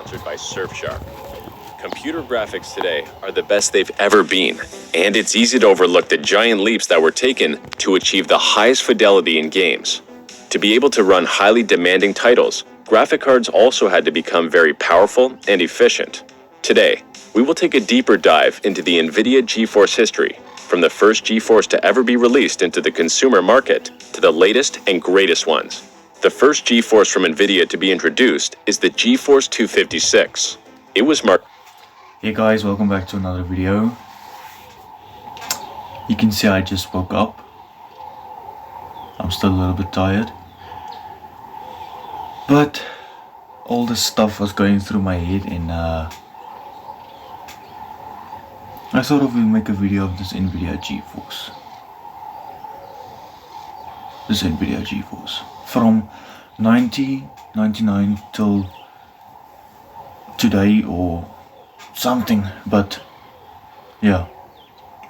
sponsored by Surfshark. Computer graphics today are the best they've ever been, and it's easy to overlook the giant leaps that were taken to achieve the highest fidelity in games. To be able to run highly demanding titles, graphic cards also had to become very powerful and efficient. Today, we will take a deeper dive into the NVIDIA GeForce history, from the first GeForce to ever be released into the consumer market to the latest and greatest ones. The first GeForce from NVIDIA to be introduced is the GeForce 256. It was marked. Hey guys, welcome back to another video. You can see I just woke up. I'm still a little bit tired, but all this stuff was going through my head, and I thought I would make a video of this NVIDIA GeForce. This NVIDIA GeForce from 1999 till today or something, but yeah,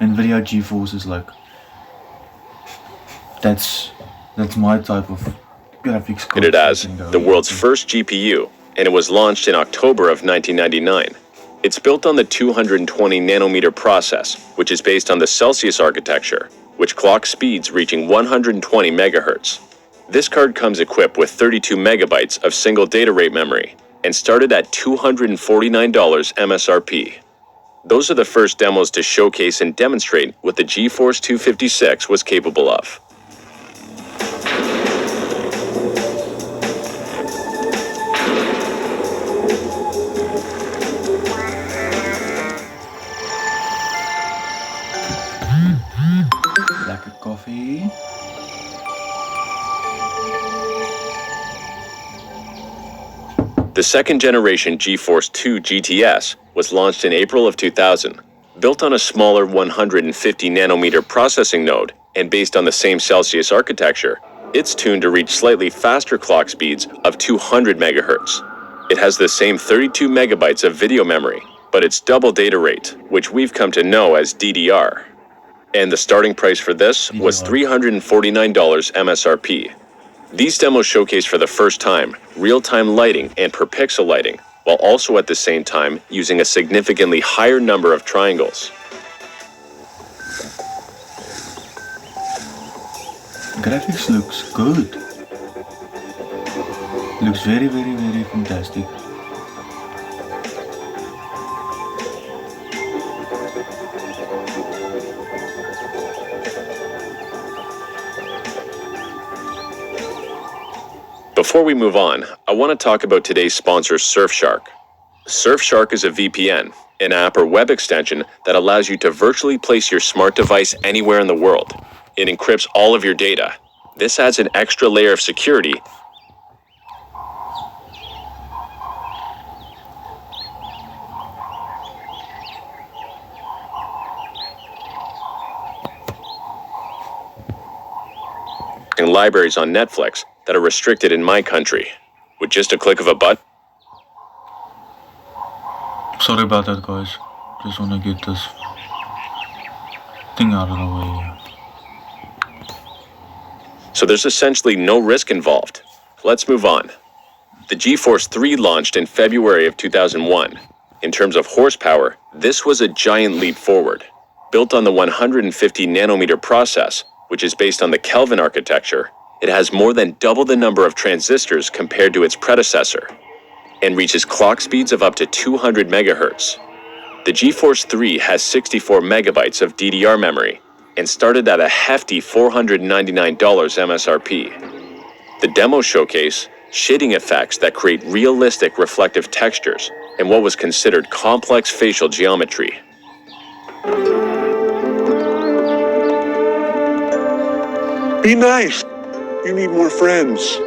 NVIDIA GeForce is like that's my type of graphics card. It as the world's first GPU, and it was launched in October of 1999. It's built on the 220 nanometer process, which is based on the Celsius architecture, which clocks speeds reaching 120 megahertz. This card comes equipped with 32 megabytes of single data rate memory and started at $249 MSRP. Those are the first demos to showcase and demonstrate what the GeForce 256 was capable of. Black coffee. The second generation GeForce 2 GTS was launched in April of 2000. Built on a smaller 150 nanometer processing node and based on the same Celsius architecture, it's tuned to reach slightly faster clock speeds of 200 megahertz. It has the same 32 megabytes of video memory, but it's double data rate, which we've come to know as DDR. And the starting price for this was $349 MSRP. These demos showcase for the first time real-time lighting and per pixel lighting, while also at the same time using a significantly higher number of triangles. Graphics looks good. Looks very fantastic. Before we move on, I want to talk about today's sponsor, Surfshark. Surfshark is a VPN, an app or web extension that allows you to virtually place your smart device anywhere in the world. It encrypts all of your data. This adds an extra layer of security and libraries on Netflix that are restricted in my country. With just a click of a button. Sorry about that, guys. Just want to get this thing out of the way. So there's essentially no risk involved. Let's move on. The GeForce 3 launched in February of 2001. In terms of horsepower, this was a giant leap forward. Built on the 150 nanometer process, which is based on the Kelvin architecture, it has more than double the number of transistors compared to its predecessor, and reaches clock speeds of up to 200 megahertz. The GeForce 3 has 64 megabytes of DDR memory and started at a hefty $499 MSRP. The demo showcase shading effects that create realistic reflective textures and what was considered complex facial geometry. Be nice. You need more friends.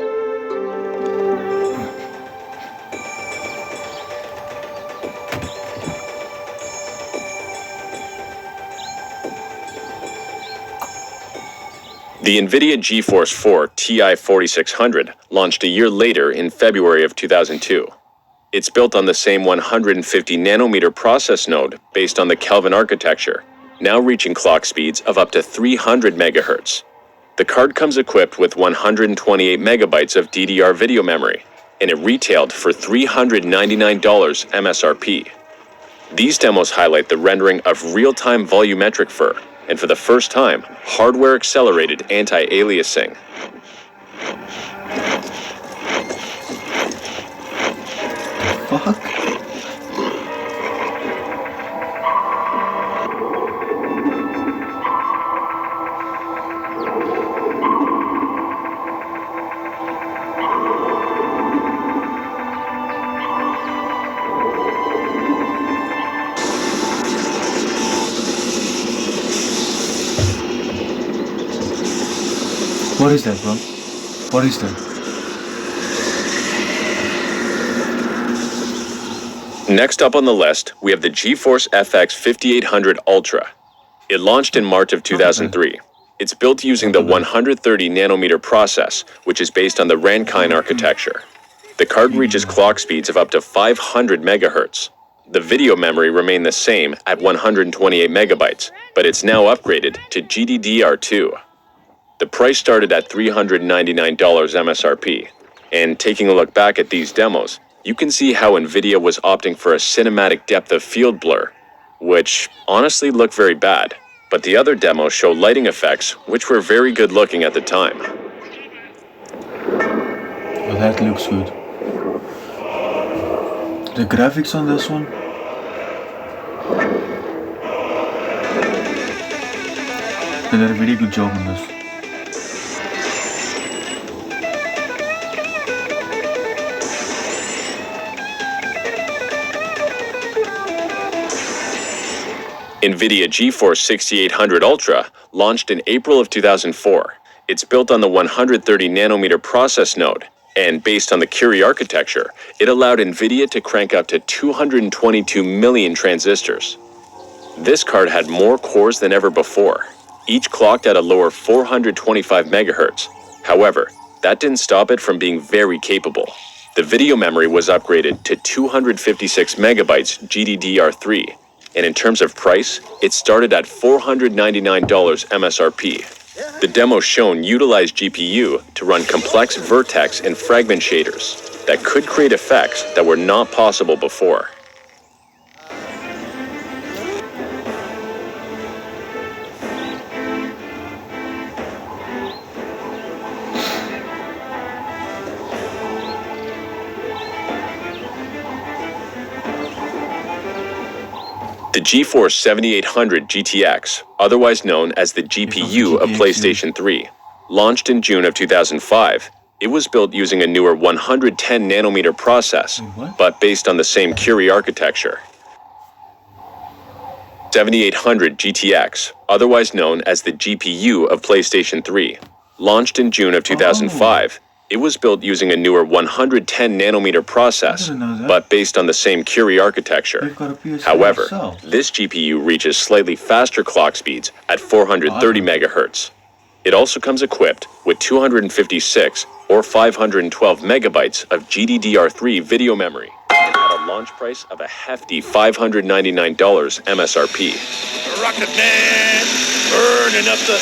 The NVIDIA GeForce 4 Ti 4600 launched a year later in February of 2002. It's built on the same 150 nanometer process node based on the Kelvin architecture, now reaching clock speeds of up to 300 megahertz. The card comes equipped with 128 megabytes of DDR video memory and it retailed for $399 MSRP. These demos highlight the rendering of real-time volumetric fur, and for the first time, hardware-accelerated anti-aliasing. Fuck? What is that, bro? What is that? Next up on the list, we have the GeForce FX 5800 Ultra. It launched in March of 2003. It's built using the 130 nanometer process, which is based on the Rankine architecture. The card reaches clock speeds of up to 500 megahertz. The video memory remained the same at 128 megabytes, but it's now upgraded to GDDR2. The price started at $399 MSRP, and taking a look back at these demos, you can see how NVIDIA was opting for a cinematic depth of field blur, which honestly looked very bad, but the other demos show lighting effects which were very good looking at the time. Oh, that looks good. The graphics on this one? They did a very good job on this. NVIDIA GeForce 6800 Ultra launched in April of 2004. It's built on the 130 nanometer process node, and based on the Curie architecture, it allowed NVIDIA to crank up to 222 million transistors. This card had more cores than ever before, each clocked at a lower 425 megahertz. However, that didn't stop it from being very capable. The video memory was upgraded to 256 megabytes GDDR3, and in terms of price, it started at $499 MSRP. The demo shown utilized GPU to run complex vertex and fragment shaders that could create effects that were not possible before. The GeForce 7800 GTX, otherwise known as the GPU of PlayStation 3, launched in June of 2005. It was built using a newer 110 nanometer process, but based on the same Curie architecture. 7800 GTX, otherwise known as the GPU of PlayStation 3, launched in June of 2005. It was built using a newer 110 nanometer process, but based on the same Curie architecture. However, this GPU reaches slightly faster clock speeds at 430 megahertz. It also comes equipped with 256 or 512 megabytes of GDDR3 video memory and had a launch price of a hefty $599 MSRP. Rocket Man, burning up the...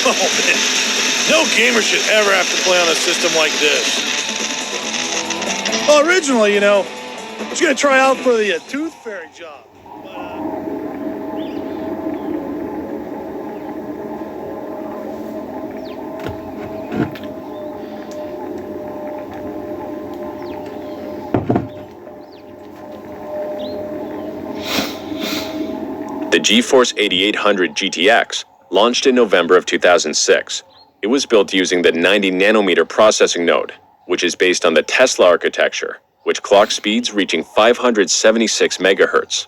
Oh man. No gamer should ever have to play on a system like this. Well, originally, I was going to try out for the Tooth Fairy job. The GeForce 8800 GTX launched in November of 2006. It was built using the 90 nanometer processing node, which is based on the Tesla architecture, which clocked speeds reaching 576 megahertz.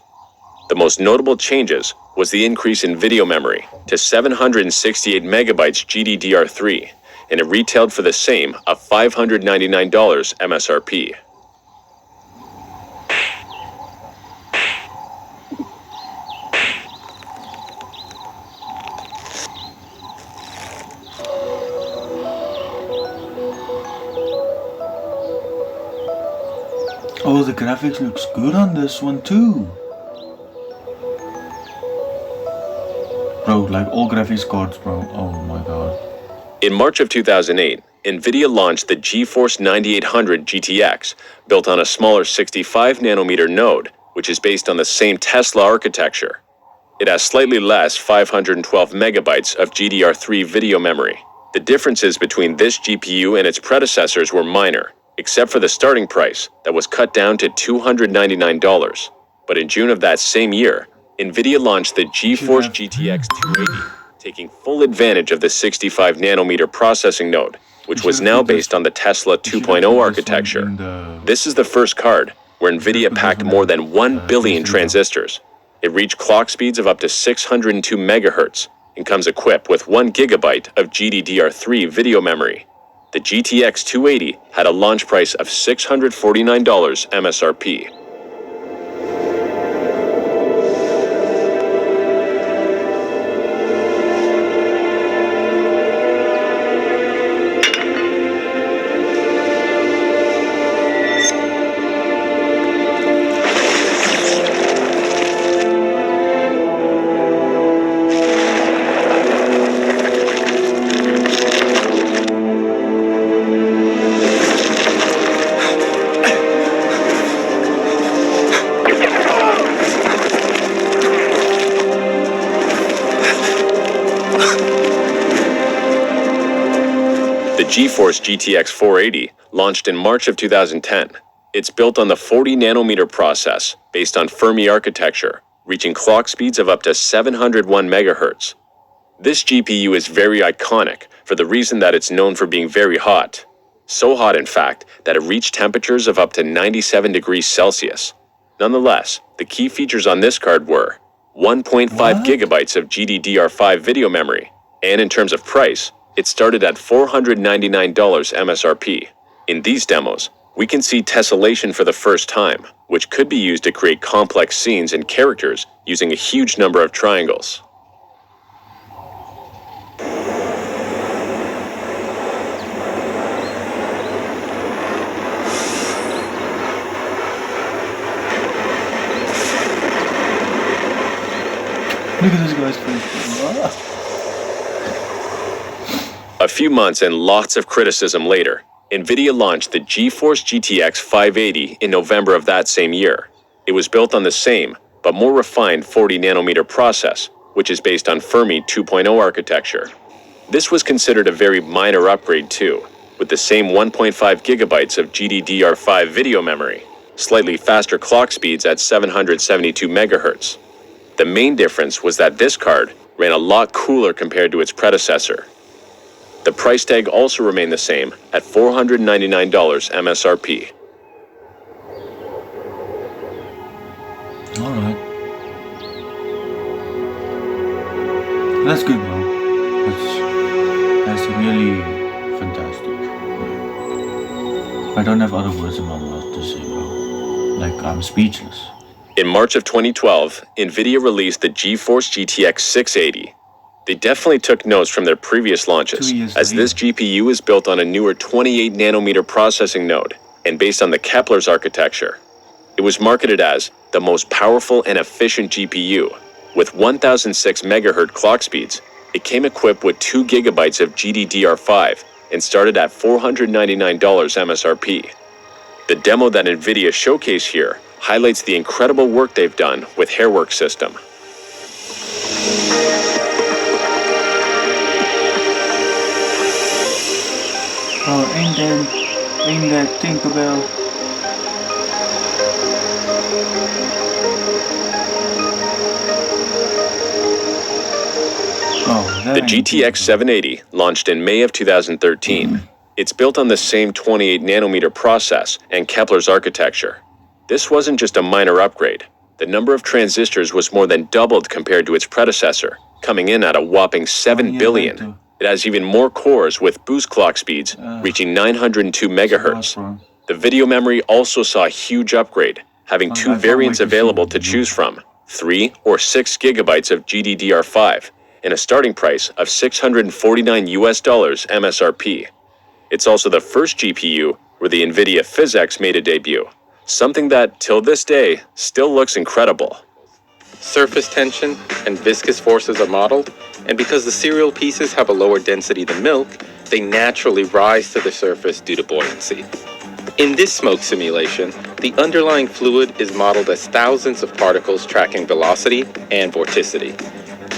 The most notable changes was the increase in video memory to 768 megabytes GDDR3, and it retailed for the same of $599 MSRP. Oh, the graphics looks good on this one too. Bro, like all graphics cards, bro. Oh my god. In March of 2008, NVIDIA launched the GeForce 9800 GTX, built on a smaller 65nm node, which is based on the same Tesla architecture. It has slightly less 512 megabytes of GDR3 video memory. The differences between this GPU and its predecessors were minor, except for the starting price that was cut down to $299. But in June of that same year, NVIDIA launched the GeForce GTX 280, taking full advantage of the 65nm processing node, which was now based on the Tesla 2.0 architecture. This is the first card where NVIDIA packed more than 1 billion transistors. It reached clock speeds of up to 602 megahertz and comes equipped with 1 gigabyte of GDDR3 video memory. The GTX 280 had a launch price of $649 MSRP. The GeForce GTX 480 launched in March of 2010. It's built on the 40nm process based on Fermi architecture, reaching clock speeds of up to 701 MHz. This GPU is very iconic for the reason that it's known for being very hot. So hot, in fact, that it reached temperatures of up to 97 degrees Celsius. Nonetheless, the key features on this card were 1.5 gigabytes of GDDR5 video memory, and in terms of price, it started at $499 MSRP. In these demos, we can see tessellation for the first time, which could be used to create complex scenes and characters using a huge number of triangles. Look at this guy's face. A few months and lots of criticism later, NVIDIA launched the GeForce GTX 580 in November of that same year. It was built on the same, but more refined 40nm process, which is based on Fermi 2.0 architecture. This was considered a very minor upgrade too, with the same 1.5 gigabytes of GDDR5 video memory, slightly faster clock speeds at 772 megahertz. The main difference was that this card ran a lot cooler compared to its predecessor. The price tag also remained the same at $499 MSRP. Alright. That's good, bro. That's really fantastic. I don't have other words in my mouth to say, bro. Like, I'm speechless. In March of 2012, NVIDIA released the GeForce GTX 680. They definitely took notes from their previous launches, as this GPU is built on a newer 28nm processing node and based on the Kepler's architecture. It was marketed as the most powerful and efficient GPU. With 1006 MHz clock speeds, it came equipped with 2 gigabytes of GDDR5 and started at $499 MSRP. The demo that NVIDIA showcased here highlights the incredible work they've done with Hairwork system. Oh, ain't that Tinkerbell? Oh, the GTX 780 launched in May of 2013. It's built on the same 28nm process and Kepler's architecture. This wasn't just a minor upgrade. The number of transistors was more than doubled compared to its predecessor, coming in at a whopping 7 billion. It has even more cores with boost clock speeds, reaching 902 megahertz. The video memory also saw a huge upgrade, having 2 variants available to choose from, 3 or 6 gigabytes of GDDR5, and a starting price of $649 MSRP. It's also the first GPU where the NVIDIA PhysX made a debut, something that, till this day, still looks incredible. surface tension, and viscous forces are modeled, and because the cereal pieces have a lower density than milk, they naturally rise to the surface due to buoyancy. In this smoke simulation, the underlying fluid is modeled as thousands of particles tracking velocity and vorticity.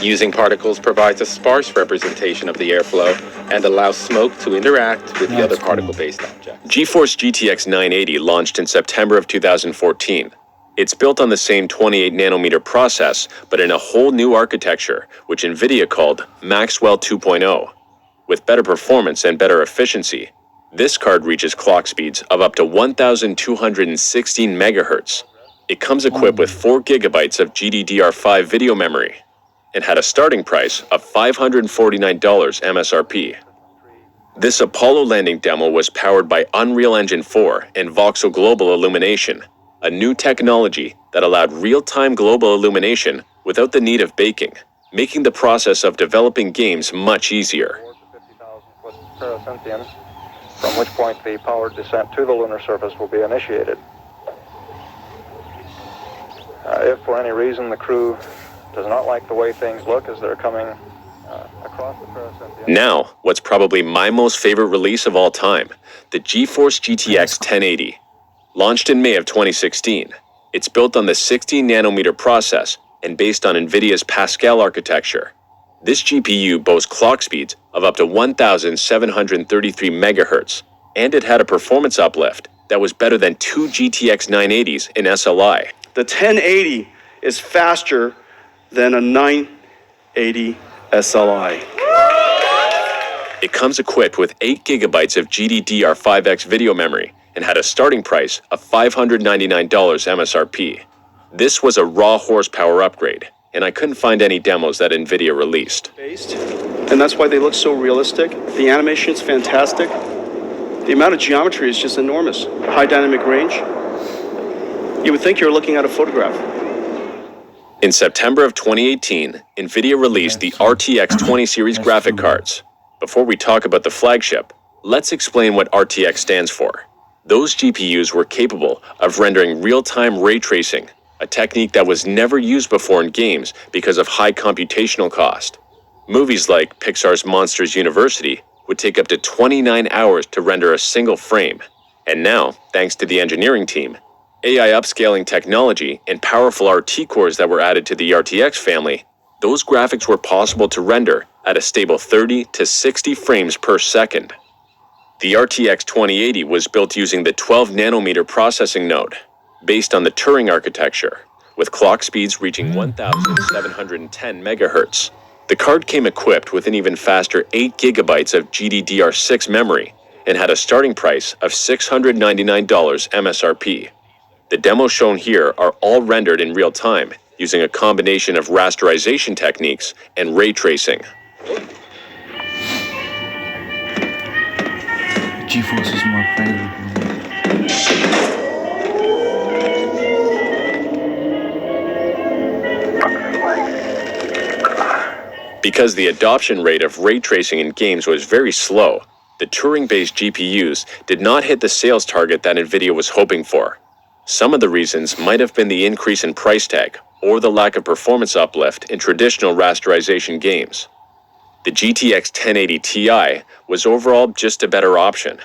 Using particles provides a sparse representation of the airflow and allows smoke to interact with the other particle-based objects. GeForce GTX 980 launched in September of 2014. It's built on the same 28nm process, but in a whole new architecture, which NVIDIA called Maxwell 2.0. With better performance and better efficiency, this card reaches clock speeds of up to 1,216 MHz. It comes equipped with 4 GB of GDDR5 video memory and had a starting price of $549 MSRP. This Apollo landing demo was powered by Unreal Engine 4 and Voxel Global Illumination, a new technology that allowed real-time global illumination without the need of baking, making the process of developing games much easier. 50,000-foot parasynthion, from which point the powered descent to the lunar surface will be initiated. If for any reason the crew does not like the way things look as they're coming across the parasynthion... Now, what's probably my most favorite release of all time, the GeForce GTX 1080. Launched in May of 2016, it's built on the 16nm process and based on NVIDIA's Pascal architecture. This GPU boasts clock speeds of up to 1,733 MHz, and it had a performance uplift that was better than 2 GTX 980s in SLI. The 1080 is faster than a 980 SLI. It comes equipped with 8 GB of GDDR5X video memory and had a starting price of $599 MSRP. This was a raw horsepower upgrade, and I couldn't find any demos that NVIDIA released. And that's why they look so realistic. The animation is fantastic. The amount of geometry is just enormous. High dynamic range. You would think you're looking at a photograph. In September of 2018, NVIDIA released the RTX 20 series graphic cards. Before we talk about the flagship, let's explain what RTX stands for. Those GPUs were capable of rendering real-time ray tracing, a technique that was never used before in games because of high computational cost. Movies like Pixar's Monsters University would take up to 29 hours to render a single frame. And now, thanks to the engineering team, AI upscaling technology, and powerful RT cores that were added to the RTX family, those graphics were possible to render at a stable 30 to 60 frames per second. The RTX 2080 was built using the 12nm processing node, based on the Turing architecture, with clock speeds reaching 1,710 MHz. The card came equipped with an even faster 8 GB of GDDR6 memory and had a starting price of $699 MSRP. The demos shown here are all rendered in real time using a combination of rasterization techniques and ray tracing. GeForce is my favorite. Because the adoption rate of ray tracing in games was very slow, the Turing-based GPUs did not hit the sales target that NVIDIA was hoping for. Some of the reasons might have been the increase in price tag or the lack of performance uplift in traditional rasterization games. The GTX 1080 Ti was overall just a better option.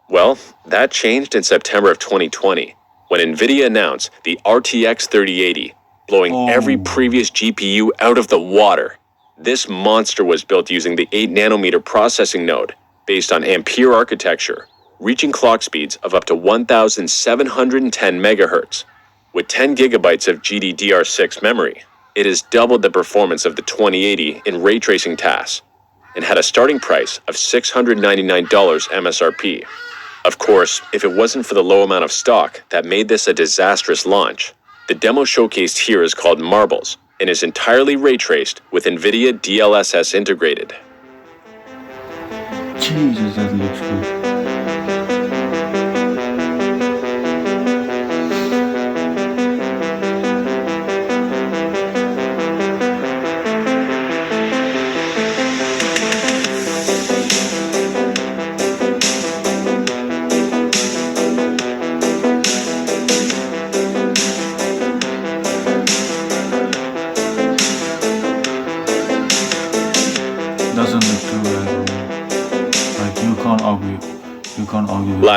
Well, that changed in September of 2020 when NVIDIA announced the RTX 3080, blowing every previous GPU out of the water. This monster was built using the 8nm processing node based on Ampere architecture, reaching clock speeds of up to 1,710 MHz. With 10 GB of GDDR6 memory, it has doubled the performance of the 2080 in ray tracing tasks and had a starting price of $699 MSRP. Of course, if it wasn't for the low amount of stock that made this a disastrous launch, the demo showcased here is called Marbles and is entirely ray traced with NVIDIA DLSS integrated. Jesus, that looks good.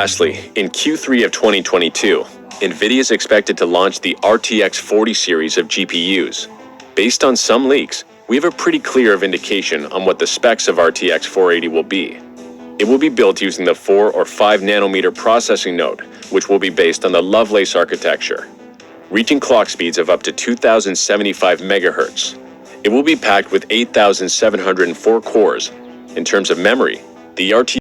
lastly, in Q3 of 2022, NVIDIA is expected to launch the RTX 40 series of GPUs. Based on some leaks, we have a pretty clear indication on what the specs of RTX 480 will be. It will be built using the 4 or 5 nanometer processing node, which will be based on the Lovelace architecture, reaching clock speeds of up to 2075 MHz. It will be packed with 8,704 cores. In terms of memory, the RTX